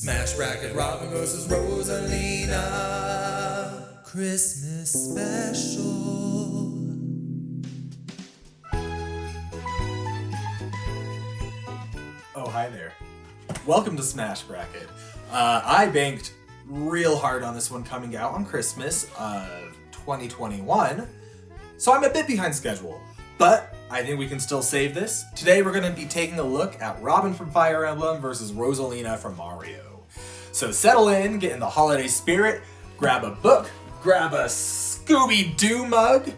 Smash Bracket Robin versus Rosalina Christmas Special. Oh, hi there. Welcome to Smash Bracket. I banked real hard on this one coming out on Christmas of 2021, so I'm a bit behind schedule, but I think we can still save this. Today we're going to be taking a look at Robin from Fire Emblem versus Rosalina from Mario. So settle in, get in the holiday spirit, grab a book, grab a Scooby-Doo mug,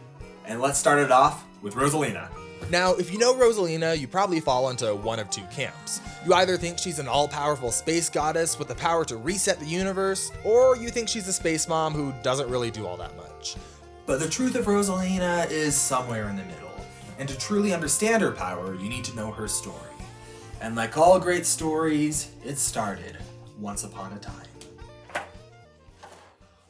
and let's start it off with Rosalina. Now, if you know Rosalina, you probably fall into one of two camps. You either think she's an all-powerful space goddess with the power to reset the universe, or you think she's a space mom who doesn't really do all that much. But the truth of Rosalina is somewhere in the middle. And to truly understand her power, you need to know her story. And like all great stories, it started once upon a time.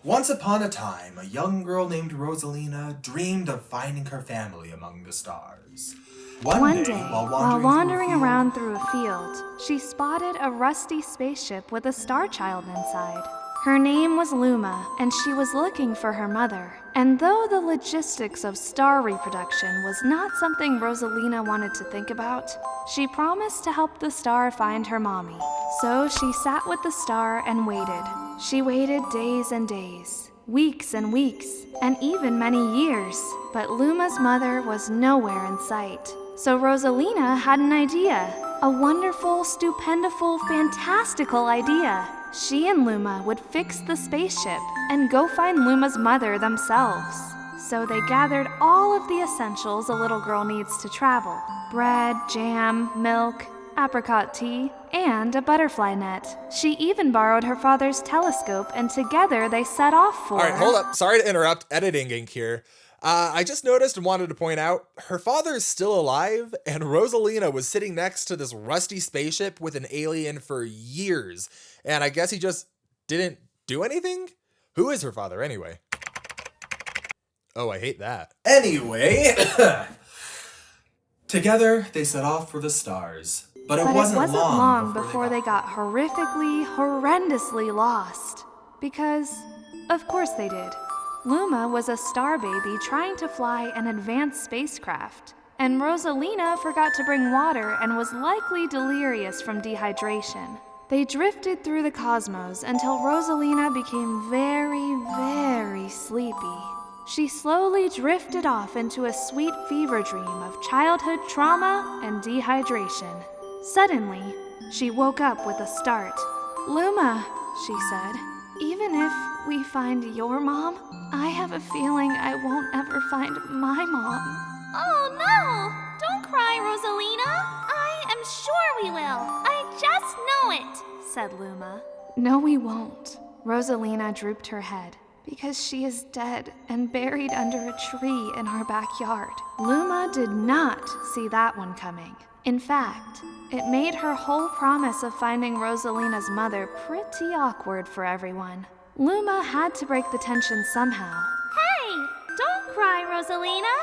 Once upon a time, a young girl named Rosalina dreamed of finding her family among the stars. One day, while wandering around through a field, she spotted a rusty spaceship with a star child inside. Her name was Luma, and she was looking for her mother. And though the logistics of star reproduction was not something Rosalina wanted to think about, she promised to help the star find her mommy. So she sat with the star and waited. She waited days and days, weeks and weeks, and even many years. But Luma's mother was nowhere in sight. So Rosalina had an idea. A wonderful, stupendiful, fantastical idea. She and Luma would fix the spaceship and go find Luma's mother themselves. So they gathered all of the essentials a little girl needs to travel. Bread, jam, milk, apricot tea, and a butterfly net. She even borrowed her father's telescope, and together they set off for... Alright, hold up. Sorry to interrupt. Editing ink here. I just noticed and wanted to point out, her father is still alive, and Rosalina was sitting next to this rusty spaceship with an alien for years. And I guess he just didn't do anything? Who is her father anyway? Oh, I hate that. Anyway, together they set off for the stars. But it wasn't long before they got horrendously lost. Because, of course they did. Luma was a star baby trying to fly an advanced spacecraft, and Rosalina forgot to bring water and was likely delirious from dehydration. They drifted through the cosmos until Rosalina became very, very sleepy. She slowly drifted off into a sweet fever dream of childhood trauma and dehydration. Suddenly, she woke up with a start. "Luma," she said, "even if we find your mom, I have a feeling I won't ever find my mom." Oh no! Don't cry, Rosalina! I am sure we will! I just know it! Said Luma. "No, we won't." Rosalina drooped her head. "Because she is dead and buried under a tree in our backyard." Luma did not see that one coming. In fact, it made her whole promise of finding Rosalina's mother pretty awkward for everyone. Luma had to break the tension somehow. Hey! Don't cry, Rosalina!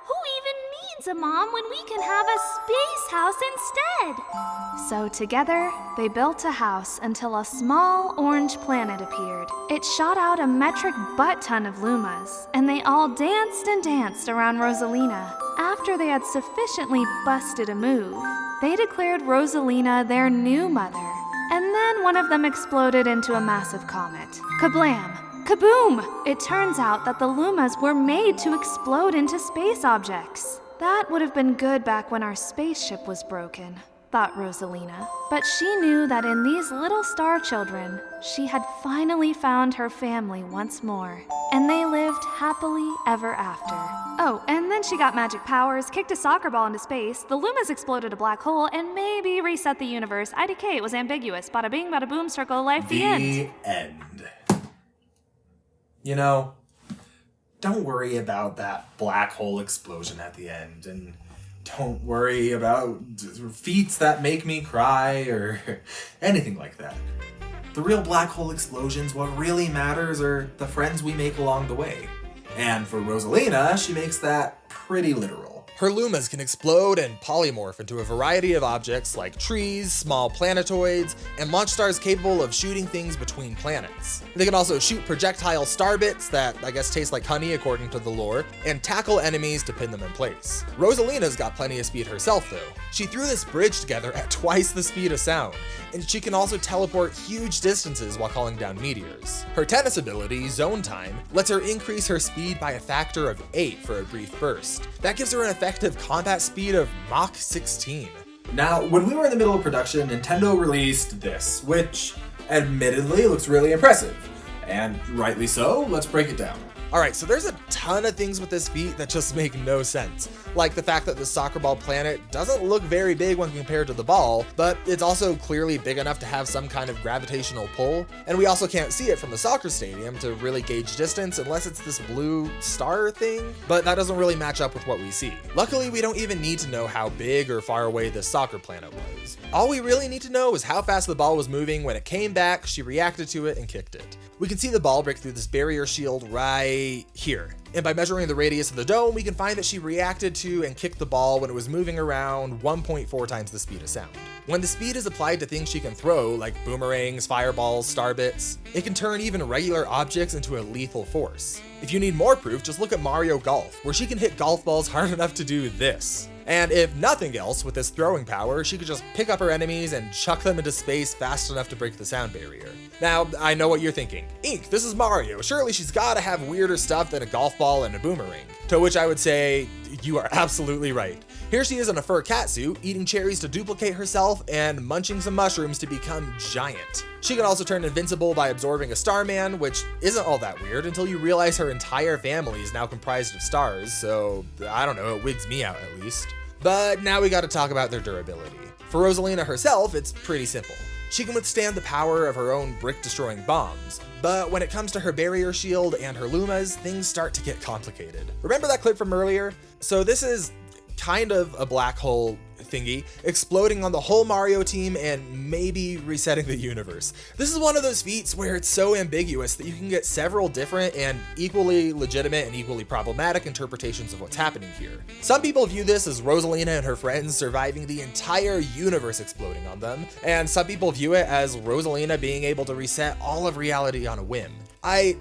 Who even needs a mom when we can have a space house instead? So together, they built a house until a small orange planet appeared. It shot out a metric butt-ton of Lumas, and they all danced and danced around Rosalina. After they had sufficiently busted a move, they declared Rosalina their new mother. And then one of them exploded into a massive comet. Kablam! Kaboom! It turns out that the Lumas were made to explode into space objects. That would have been good back when our spaceship was broken, thought Rosalina. But she knew that in these little star children, she had finally found her family once more. And they lived happily ever after. Oh, and then she got magic powers, kicked a soccer ball into space, the Lumas exploded a black hole, and maybe reset the universe. IDK, it was ambiguous. Bada bing, bada boom, circle of life, the end. The end. You know, don't worry about that black hole explosion at the end, and don't worry about feats that make me cry or anything like that. The real black hole explosions, what really matters are the friends we make along the way. And for Rosalina, she makes that pretty literal. Her Lumas can explode and polymorph into a variety of objects like trees, small planetoids, and launch stars capable of shooting things between planets. They can also shoot projectile star bits that I guess taste like honey according to the lore, and tackle enemies to pin them in place. Rosalina's got plenty of speed herself though. She threw this bridge together at twice the speed of sound, and she can also teleport huge distances while calling down meteors. Her tennis ability, Zone Time, lets her increase her speed by a factor of 8 for a brief burst. That gives her an effective combat speed of Mach 16. Now, when we were in the middle of production, Nintendo released this, which admittedly looks really impressive. And rightly so, let's break it down. Alright, so there's a ton of things with this feat that just make no sense. Like the fact that the soccer ball planet doesn't look very big when compared to the ball, but it's also clearly big enough to have some kind of gravitational pull, and we also can't see it from the soccer stadium to really gauge distance unless it's this blue star thing, but that doesn't really match up with what we see. Luckily, we don't even need to know how big or far away this soccer planet was. All we really need to know is how fast the ball was moving when it came back, she reacted to it, and kicked it. We can see the ball break through this barrier shield right here. And by measuring the radius of the dome, we can find that she reacted to and kicked the ball when it was moving around 1.4 times the speed of sound. When the speed is applied to things she can throw, like boomerangs, fireballs, star bits, it can turn even regular objects into a lethal force. If you need more proof, just look at Mario Golf, where she can hit golf balls hard enough to do this. And if nothing else, with this throwing power, she could just pick up her enemies and chuck them into space fast enough to break the sound barrier. Now, I know what you're thinking. Ink, this is Mario. Surely she's gotta have weirder stuff than a golf ball and a boomerang. To which I would say, you are absolutely right. Here she is in a fur catsuit, eating cherries to duplicate herself and munching some mushrooms to become giant. She can also turn invincible by absorbing a starman, which isn't all that weird until you realize her entire family is now comprised of stars, so I don't know, it wigs me out at least. But now we gotta talk about their durability. For Rosalina herself, it's pretty simple. She can withstand the power of her own brick-destroying bombs, but when it comes to her barrier shield and her Lumas, things start to get complicated. Remember that clip from earlier? So this is kind of a black hole thingy, exploding on the whole Mario team and maybe resetting the universe. This is one of those feats where it's so ambiguous that you can get several different and equally legitimate and equally problematic interpretations of what's happening here. Some people view this as Rosalina and her friends surviving the entire universe exploding on them, and some people view it as Rosalina being able to reset all of reality on a whim. I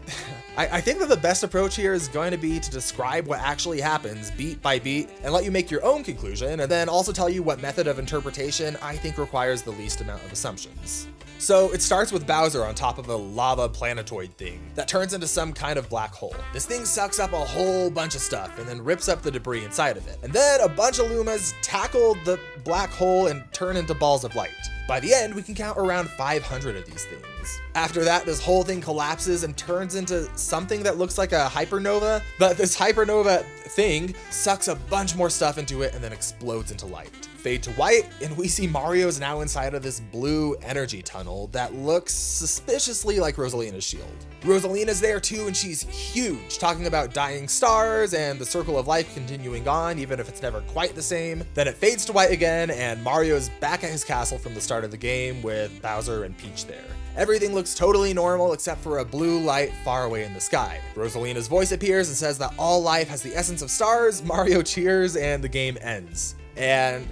think that the best approach here is going to be to describe what actually happens beat by beat and let you make your own conclusion, and then also tell you what method of interpretation I think requires the least amount of assumptions. So it starts with Bowser on top of a lava planetoid thing that turns into some kind of black hole. This thing sucks up a whole bunch of stuff and then rips up the debris inside of it. And then a bunch of Lumas tackle the black hole and turn into balls of light. By the end, we can count around 500 of these things. After that, this whole thing collapses and turns into something that looks like a hypernova, but this hypernova thing sucks a bunch more stuff into it and then explodes into light. Fade to white, and we see Mario's now inside of this blue energy tunnel that looks suspiciously like Rosalina's shield. Rosalina's there too, and she's huge, talking about dying stars and the circle of life continuing on, even if it's never quite the same. Then it fades to white again, and Mario's back at his castle from the start of the game with Bowser and Peach there. Everything looks totally normal except for a blue light far away in the sky. Rosalina's voice appears and says that all life has the essence of stars, Mario cheers, and the game ends. And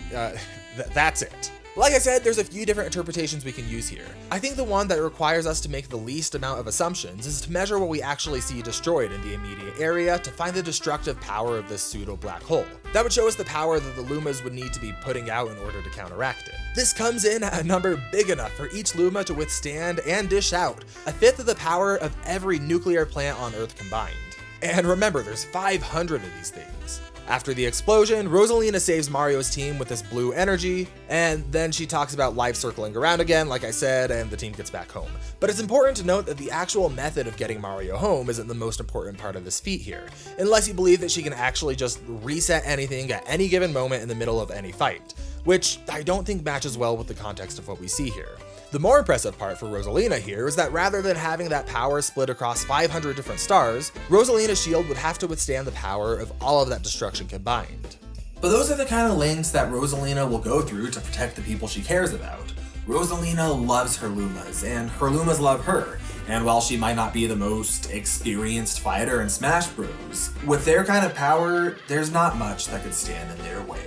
that's it. Like I said, there's a few different interpretations we can use here. I think the one that requires us to make the least amount of assumptions is to measure what we actually see destroyed in the immediate area to find the destructive power of this pseudo black hole. That would show us the power that the Lumas would need to be putting out in order to counteract it. This comes in at a number big enough for each Luma to withstand and dish out a fifth of the power of every nuclear plant on Earth combined. And remember, there's 500 of these things. After the explosion, Rosalina saves Mario's team with this blue energy, and then she talks about life circling around again, like I said, and the team gets back home. But it's important to note that the actual method of getting Mario home isn't the most important part of this feat here, unless you believe that she can actually just reset anything at any given moment in the middle of any fight, which I don't think matches well with the context of what we see here. The more impressive part for Rosalina here is that rather than having that power split across 500 different stars, Rosalina's shield would have to withstand the power of all of that destruction combined. But those are the kind of lengths that Rosalina will go through to protect the people she cares about. Rosalina loves her Lumas, and her Lumas love her, And while she might not be the most experienced fighter in Smash Bros., with their kind of power, there's not much that could stand in their way.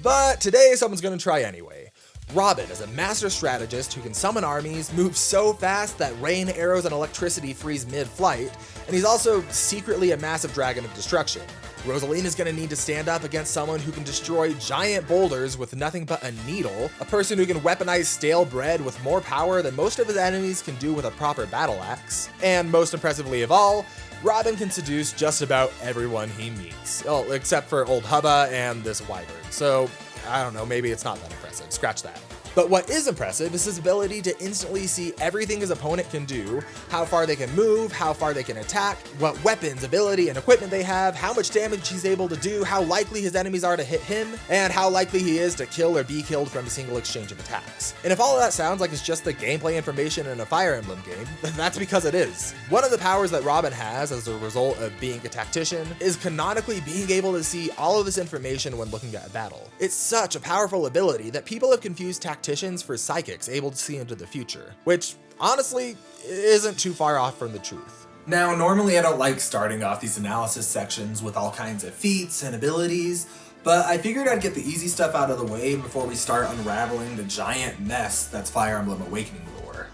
But today, someone's gonna try anyway. Robin is a master strategist who can summon armies, move so fast that rain, arrows, and electricity freeze mid-flight, and he's also secretly a massive dragon of destruction. Rosalina's gonna need to stand up against someone who can destroy giant boulders with nothing but a needle, a person who can weaponize stale bread with more power than most of his enemies can do with a proper battle axe. And most impressively of all, Robin can seduce just about everyone he meets. Well, except for old Hubba and this wyvern. So, I don't know, maybe it's not that impressive. Scratch that. But what is impressive is his ability to instantly see everything his opponent can do, how far they can move, how far they can attack, what weapons, ability, and equipment they have, how much damage he's able to do, how likely his enemies are to hit him, and how likely he is to kill or be killed from a single exchange of attacks. And if all of that sounds like it's just the gameplay information in a Fire Emblem game, that's because it is. One of the powers that Robin has as a result of being a tactician is canonically being able to see all of this information when looking at a battle. It's such a powerful ability that people have confused tacticians for psychics able to see into the future, which honestly isn't too far off from the truth. Now, normally I don't like starting off these analysis sections with all kinds of feats and abilities, but I figured I'd get the easy stuff out of the way before we start unraveling the giant mess that's Fire Emblem Awakening lore.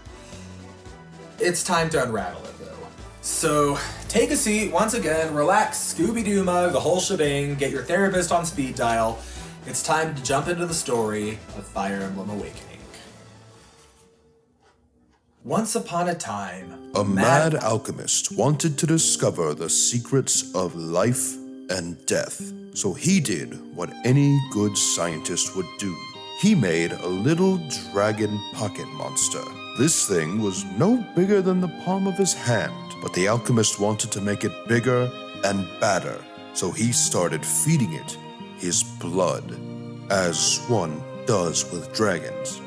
It's time to unravel it though. So, take a seat, once again, relax, Scooby-Doo mug, the whole shebang, get your therapist on speed dial. It's time to jump into the story of Fire Emblem Awakening. Once upon a time, a mad alchemist wanted to discover the secrets of life and death, so he did what any good scientist would do. He made a little dragon pocket monster. This thing was no bigger than the palm of his hand, but the alchemist wanted to make it bigger and badder, so he started feeding it his blood, as one does with dragons.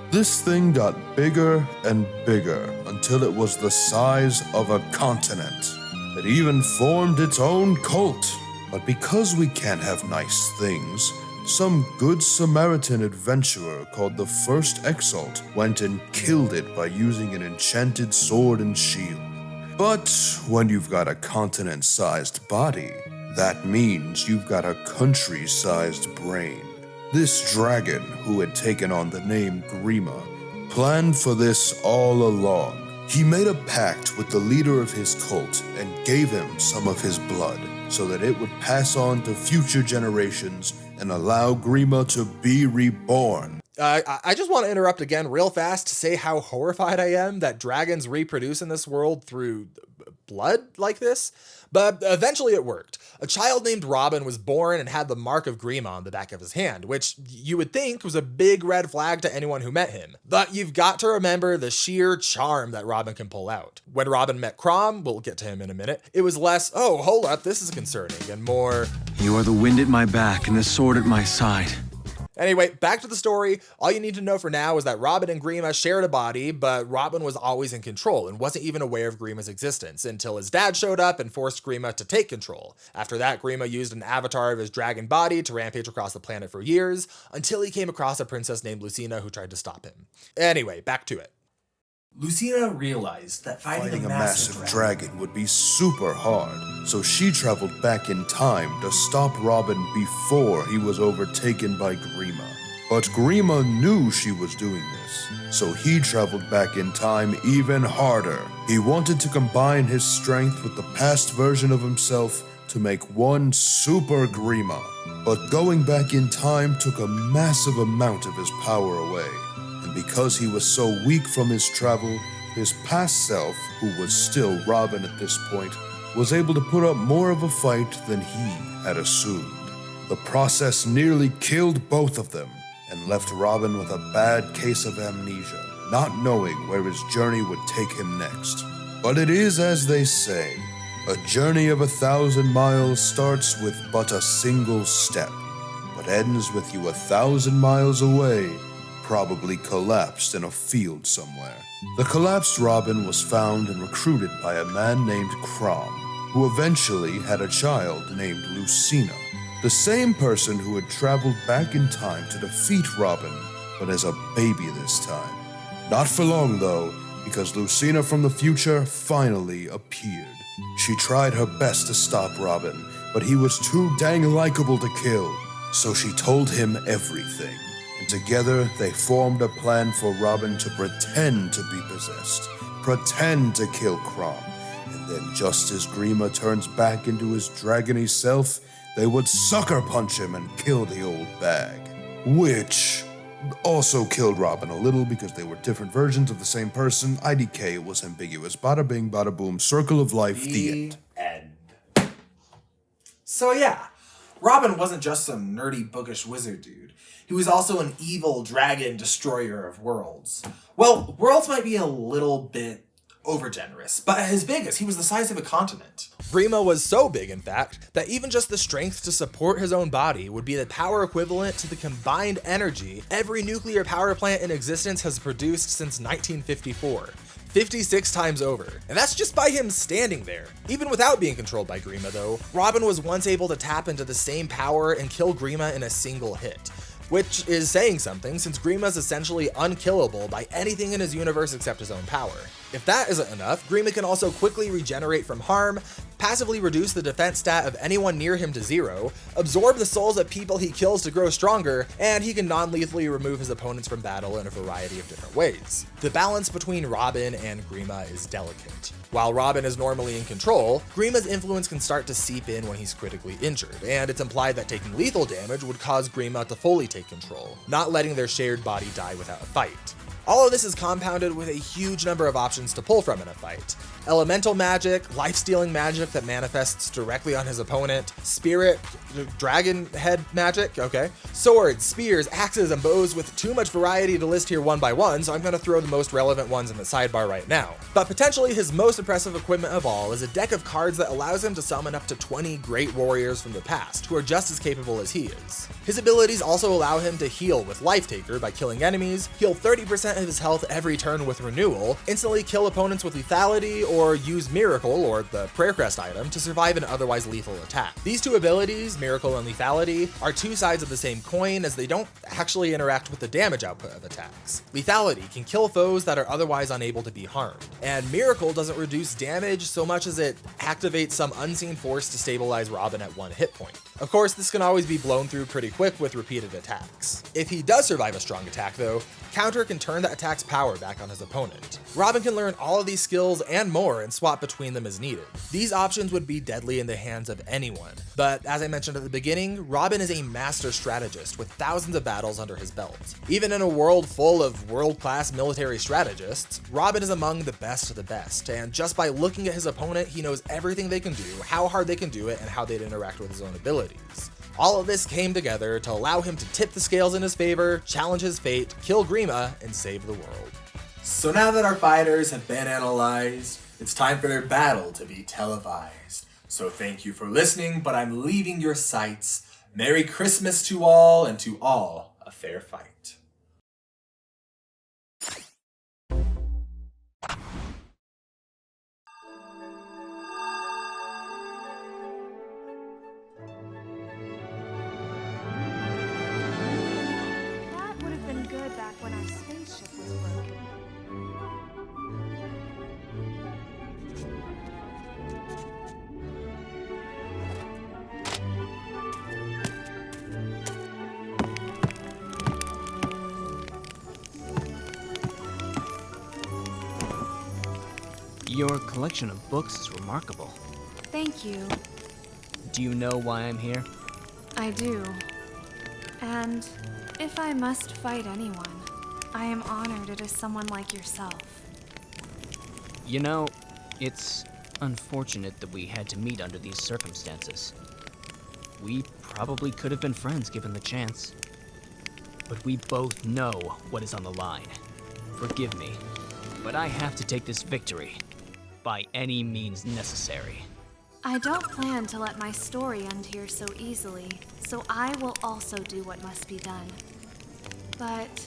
This thing got bigger and bigger until it was the size of a continent. It even formed its own cult. But because we can't have nice things, some good Samaritan adventurer called the First Exalt went and killed it by using an enchanted sword and shield. But when you've got a continent-sized body, that means you've got a country-sized brain. This dragon, who had taken on the name Grima, planned for this all along. He made a pact with the leader of his cult and gave him some of his blood so that it would pass on to future generations and allow Grima to be reborn. I just want to interrupt again real fast to say how horrified I am that dragons reproduce in this world through blood like this. But eventually it worked. A child named Robin was born and had the mark of Grima on the back of his hand, which you would think was a big red flag to anyone who met him. But you've got to remember the sheer charm that Robin can pull out. When Robin met Chrom, we'll get to him in a minute, it was less, oh, hold up, this is concerning, and more, you are the wind at my back and the sword at my side. Anyway, back to the story. All you need to know for now is that Robin and Grima shared a body, but Robin was always in control and wasn't even aware of Grima's existence until his dad showed up and forced Grima to take control. After that, Grima used an avatar of his dragon body to rampage across the planet for years, until he came across a princess named Lucina who tried to stop him. Anyway, back to it. Lucina realized that fighting a massive dragon would be super hard, so she traveled back in time to stop Robin before he was overtaken by Grima. But Grima knew she was doing this, so he traveled back in time even harder. He wanted to combine his strength with the past version of himself to make one super Grima. But going back in time took a massive amount of his power away. And because he was so weak from his travel, his past self, who was still Robin at this point, was able to put up more of a fight than he had assumed. The process nearly killed both of them and left Robin with a bad case of amnesia, not knowing where his journey would take him next. But it is as they say, a journey of 1,000 miles starts with but a single step, but ends with you 1,000 miles away, probably collapsed in a field somewhere. The collapsed Robin was found and recruited by a man named Chrom, who eventually had a child named Lucina, the same person who had traveled back in time to defeat Robin, but as a baby this time. Not for long though, because Lucina from the future finally appeared. She tried her best to stop Robin, but he was too dang likable to kill, so she told him everything. And together they formed a plan for Robin to pretend to be possessed, pretend to kill Crom, and then just as Grima turns back into his dragony self, they would sucker punch him and kill the old bag. Which also killed Robin a little because they were different versions of the same person. IDK was ambiguous. Bada bing, bada boom, circle of life, the end. So yeah, Robin wasn't just some nerdy bookish wizard dude. He was also an evil dragon destroyer of worlds. Well, worlds might be a little bit overgenerous, but as big as he was the size of a continent. Grima was so big, in fact, that even just the strength to support his own body would be the power equivalent to the combined energy every nuclear power plant in existence has produced since 1954. 56 times over. And that's just by him standing there. Even without being controlled by Grima, though, Robin was once able to tap into the same power and kill Grima in a single hit. Which is saying something, since Grima's essentially unkillable by anything in his universe except his own power. If that isn't enough, Grima can also quickly regenerate from harm, passively reduce the defense stat of anyone near him to 0, absorb the souls of people he kills to grow stronger, and he can non-lethally remove his opponents from battle in a variety of different ways. The balance between Robin and Grima is delicate. While Robin is normally in control, Grima's influence can start to seep in when he's critically injured, and it's implied that taking lethal damage would cause Grima to fully take control, not letting their shared body die without a fight. All of this is compounded with a huge number of options to pull from in a fight. Elemental magic, life-stealing magic that manifests directly on his opponent, spirit, dragon head magic, okay, swords, spears, axes, and bows with too much variety to list here one by one, so I'm gonna throw the most relevant ones in the sidebar right now. But potentially his most impressive equipment of all is a deck of cards that allows him to summon up to 20 great warriors from the past, who are just as capable as he is. His abilities also allow him to heal with Life Taker by killing enemies, heal 30% of his health every turn with Renewal, instantly kill opponents with Lethality, or use Miracle, or the Prayer Crest item, to survive an otherwise lethal attack. These two abilities, Miracle and Lethality, are two sides of the same coin as they don't actually interact with the damage output of attacks. Lethality can kill foes that are otherwise unable to be harmed, and Miracle doesn't reduce damage so much as it activates some unseen force to stabilize Robin at 1 hit point. Of course, this can always be blown through pretty quick with repeated attacks. If he does survive a strong attack though, Counter can turn that attack's power back on his opponent. Robin can learn all of these skills and more and swap between them as needed. These options would be deadly in the hands of anyone, but as I mentioned at the beginning, Robin is a master strategist with thousands of battles under his belt. Even in a world full of world-class military strategists, Robin is among the best of the best, and just by looking at his opponent, he knows everything they can do, how hard they can do it, and how they'd interact with his own abilities. All of this came together to allow him to tip the scales in his favor, challenge his fate, kill Grima, and save the world. So now that our fighters have been analyzed, it's time for their battle to be televised. So thank you for listening, but I'm leaving your sights. Merry Christmas to all, and to all a fair fight. That would have been good back when our spaceship was broken. Your collection of books is remarkable. Thank you. Do you know why I'm here? I do. And if I must fight anyone, I am honored it is someone like yourself. You know, it's unfortunate that we had to meet under these circumstances. We probably could have been friends given the chance. But we both know what is on the line. Forgive me, but I have to take this victory by any means necessary. I don't plan to let my story end here so easily, so I will also do what must be done. But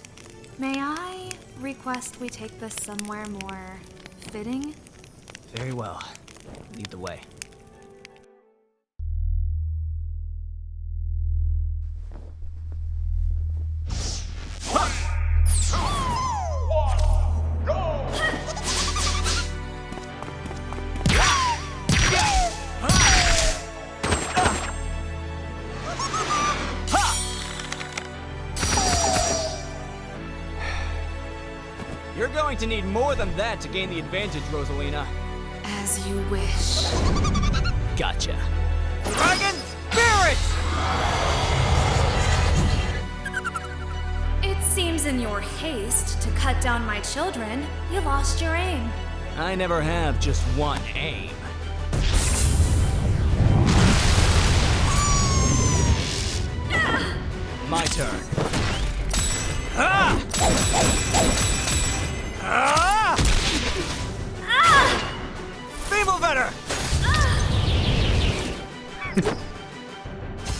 may I request we take this somewhere more fitting? Very well. Lead the way. going to need more than that to gain the advantage, Rosalina. As you wish. Gotcha. Dragon Spirit! It seems in your haste to cut down my children, you lost your aim. I never have just one aim. My turn. Ah! Ah! Ah! Feeble Vetter!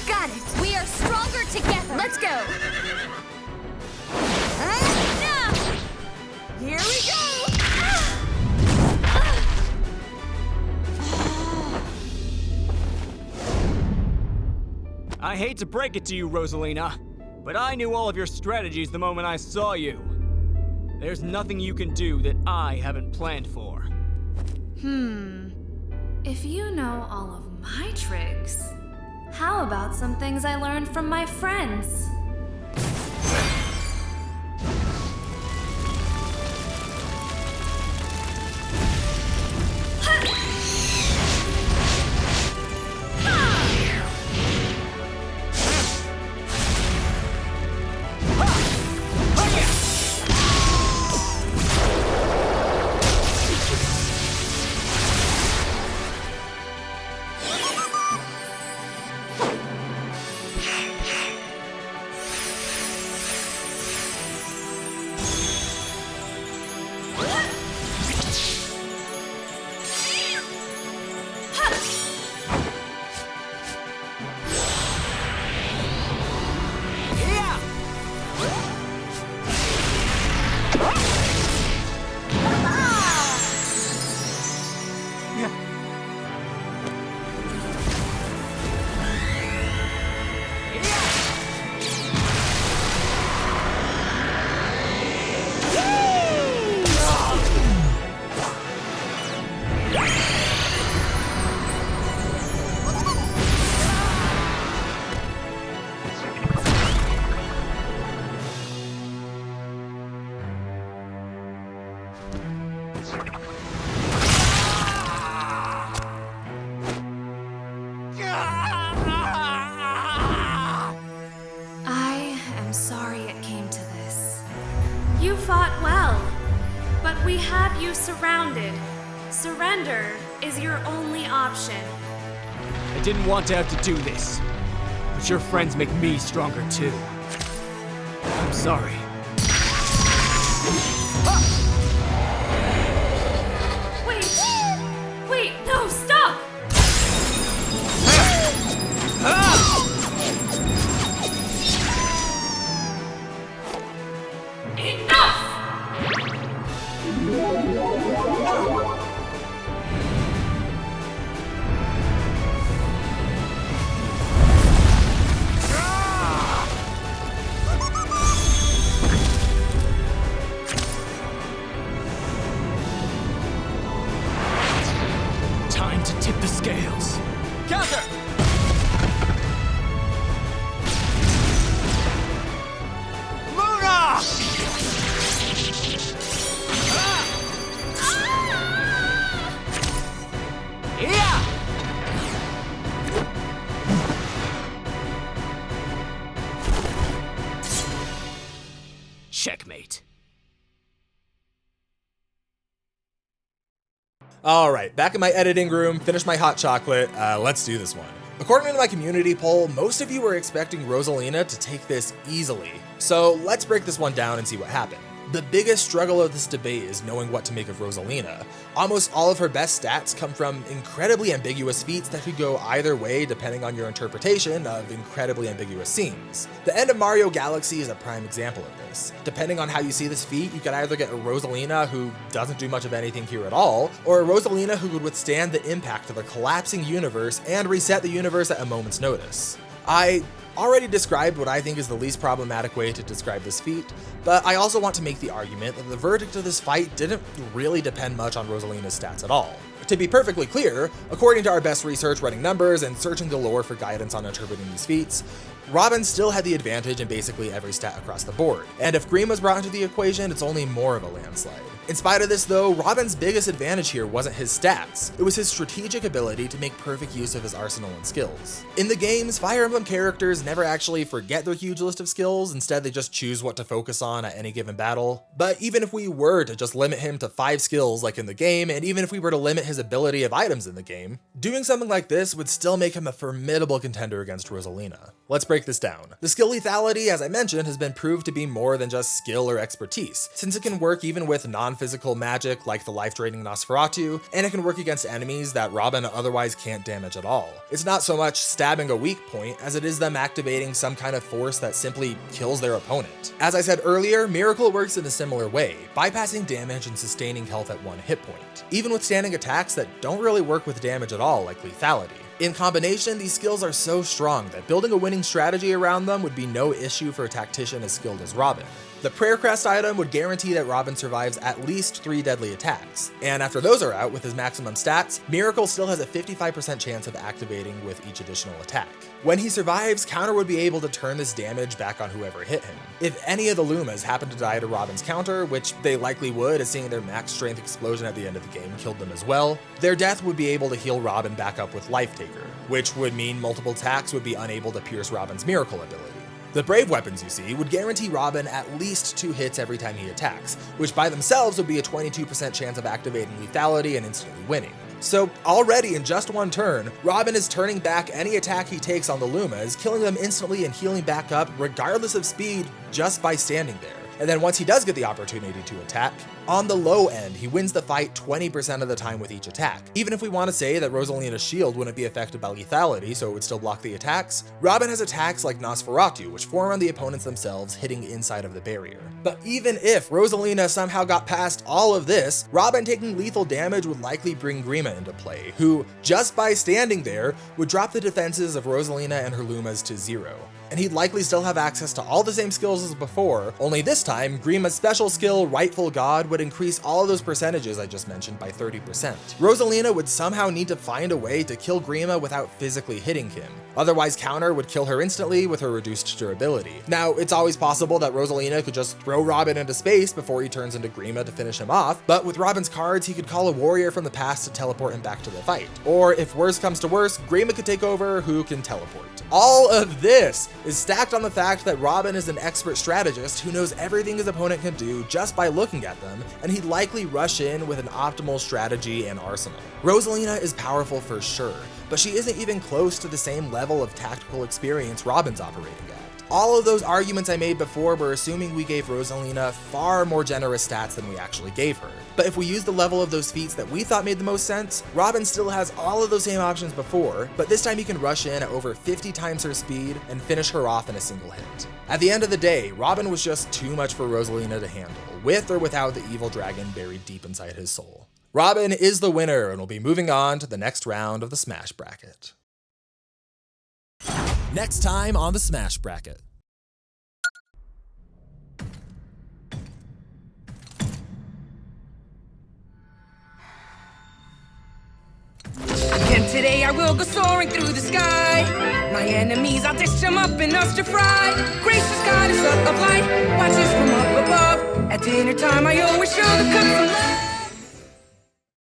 Got it. We are stronger together. Let's go. Here we go. I hate to break it to you, Rosalina, but I knew all of your strategies the moment I saw you. There's nothing you can do that I haven't planned for. If you know all of my tricks, how about some things I learned from my friends? I am sorry it came to this. You fought well, but we have you surrounded. Surrender is your only option. I didn't want to have to do this, but your friends make me stronger too. I'm sorry. Wait, no, stop! Time to tip the scales. Counter! Luna! Yeah! Checkmate. All right, back in my editing room, finished my hot chocolate. Let's do this one. According to my community poll, most of you were expecting Rosalina to take this easily. So let's break this one down and see what happened. The biggest struggle of this debate is knowing what to make of Rosalina. Almost all of her best stats come from incredibly ambiguous feats that could go either way depending on your interpretation of incredibly ambiguous scenes. The end of Mario Galaxy is a prime example of this. Depending on how you see this feat, you could either get a Rosalina who doesn't do much of anything here at all, or a Rosalina who could withstand the impact of a collapsing universe and reset the universe at a moment's notice. I already described what I think is the least problematic way to describe this feat, but I also want to make the argument that the verdict of this fight didn't really depend much on Rosalina's stats at all. To be perfectly clear, according to our best research running numbers and searching the lore for guidance on interpreting these feats, Robin still had the advantage in basically every stat across the board, and if Green was brought into the equation, it's only more of a landslide. In spite of this though, Robin's biggest advantage here wasn't his stats, it was his strategic ability to make perfect use of his arsenal and skills. In the games, Fire Emblem characters never actually forget their huge list of skills, instead they just choose what to focus on at any given battle. But even if we were to just limit him to 5 skills like in the game, and even if we were to limit his ability of items in the game, doing something like this would still make him a formidable contender against Rosalina. Let's break this down. The skill lethality, as I mentioned, has been proved to be more than just skill or expertise, since it can work even with non-physical magic like the life-draining Nosferatu, and it can work against enemies that Robin otherwise can't damage at all. It's not so much stabbing a weak point as it is them activating some kind of force that simply kills their opponent. As I said earlier, Miracle works in a similar way, bypassing damage and sustaining health at 1 hit point, even withstanding attacks that don't really work with damage at all like lethality. In combination, these skills are so strong that building a winning strategy around them would be no issue for a tactician as skilled as Robin. The Prayer Crest item would guarantee that Robin survives at least 3 deadly attacks, and after those are out with his maximum stats, Miracle still has a 55% chance of activating with each additional attack. When he survives, Counter would be able to turn this damage back on whoever hit him. If any of the Lumas happen to die to Robin's counter, which they likely would as seeing their max strength explosion at the end of the game killed them as well, their death would be able to heal Robin back up with Life Taker, which would mean multiple attacks would be unable to pierce Robin's Miracle ability. The Brave weapons you see would guarantee Robin at least 2 hits every time he attacks, which by themselves would be a 22% chance of activating lethality and instantly winning. So already in just 1 turn, Robin is turning back any attack he takes on the Lumas, killing them instantly and healing back up regardless of speed just by standing there. And then once he does get the opportunity to attack, on the low end, he wins the fight 20% of the time with each attack. Even if we want to say that Rosalina's shield wouldn't be affected by lethality, so it would still block the attacks, Robin has attacks like Nosferatu, which form on the opponents themselves, hitting inside of the barrier. But even if Rosalina somehow got past all of this, Robin taking lethal damage would likely bring Grima into play, who, just by standing there, would drop the defenses of Rosalina and her Lumas to 0. And he'd likely still have access to all the same skills as before, only this time, Grima's special skill, Rightful God, would increase all of those percentages I just mentioned by 30%. Rosalina would somehow need to find a way to kill Grima without physically hitting him. Otherwise, Counter would kill her instantly with her reduced durability. Now, it's always possible that Rosalina could just throw Robin into space before he turns into Grima to finish him off, but with Robin's cards, he could call a warrior from the past to teleport him back to the fight. Or if worse comes to worse, Grima could take over, who can teleport. All of this is stacked on the fact that Robin is an expert strategist who knows everything his opponent can do just by looking at them, and he'd likely rush in with an optimal strategy and arsenal. Rosalina is powerful for sure, but she isn't even close to the same level of tactical experience Robin's operating at. All of those arguments I made before were assuming we gave Rosalina far more generous stats than we actually gave her. But if we use the level of those feats that we thought made the most sense, Robin still has all of those same options before, but this time he can rush in at over 50 times her speed and finish her off in a single hit. At the end of the day, Robin was just too much for Rosalina to handle, with or without the evil dragon buried deep inside his soul. Robin is the winner and will be moving on to the next round of the Smash Bracket. Next time on the Smash Bracket. And today I will go soaring through the sky. My enemies, I'll dish them up and us to fry. Gracious goddess of light, watches from up above. At dinner time, I always show the cup of love.